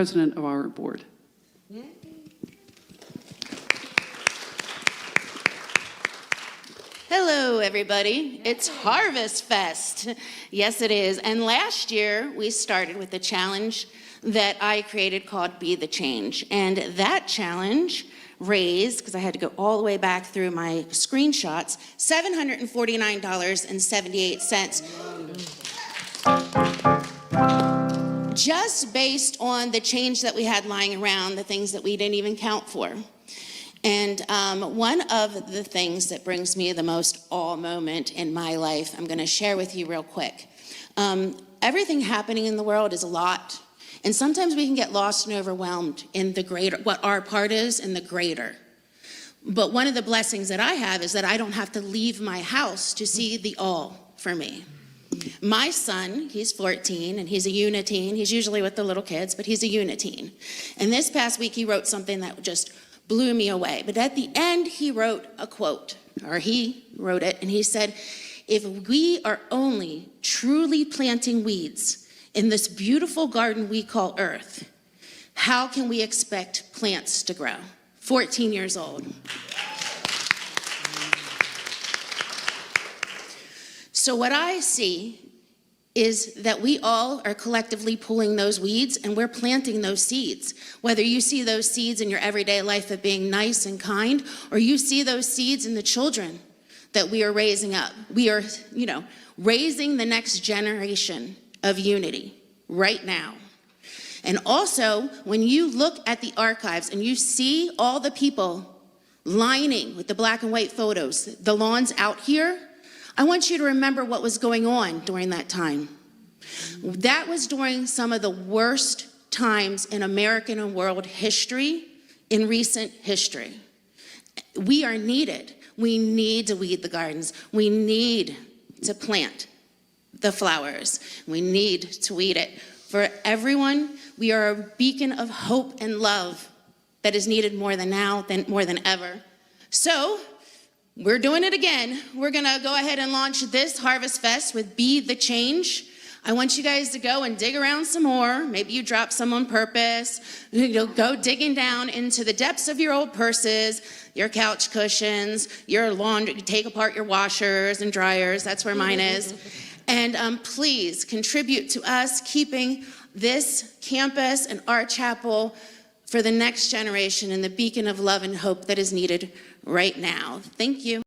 president of our board. Hello, everybody. It's HarvestFest. Yes, it is. And last year, we started with a challenge that I created called Be the Change. And that challenge raised, because I had to go all the way back through my screenshots, $749.78. Just based on the change that we had lying around, the things that we didn't even count for. And one of the things that brings me the most awe moment in my life, I'm going to share with you real quick. Everything happening in the world is a lot. And sometimes we can get lost and overwhelmed in the greater, what our part is in the greater. But one of the blessings that I have is that I don't have to leave my house to see the all for me. My son, he's 14, and he's a uniteen. He's usually with the little kids, but he's a uniteen. And this past week, he wrote something that just blew me away. But at the end, he wrote a quote, or he wrote it, and he said, if we are only truly planting weeds in this beautiful garden we call Earth, how can we expect plants to grow? 14 years old. So what I see is that we all are collectively pulling those weeds and we're planting those seeds. Whether you see those seeds in your everyday life of being nice and kind, or you see those seeds in the children that we are raising up. We are, raising the next generation of unity right now. And also, when you look at the archives and you see all the people lining with the black and white photos, the lawns out here, I want you to remember what was going on during that time. That was during some of the worst times in American and world history, in recent history. We are needed. We need to weed the gardens. We need to plant the flowers. We need to weed it. For everyone, we are a beacon of hope and love that is needed more than now, more than ever. So, we're doing it again. We're gonna go ahead and launch this HarvestFest with Be the Change. I want you guys to go and dig around some more. Maybe you drop some on purpose. Go digging down into the depths of your old purses, your couch cushions, your laundry, take apart your washers and dryers. That's where mine is. And please contribute to us keeping this campus and our chapel for the next generation and the beacon of love and hope that is needed right now. Thank you.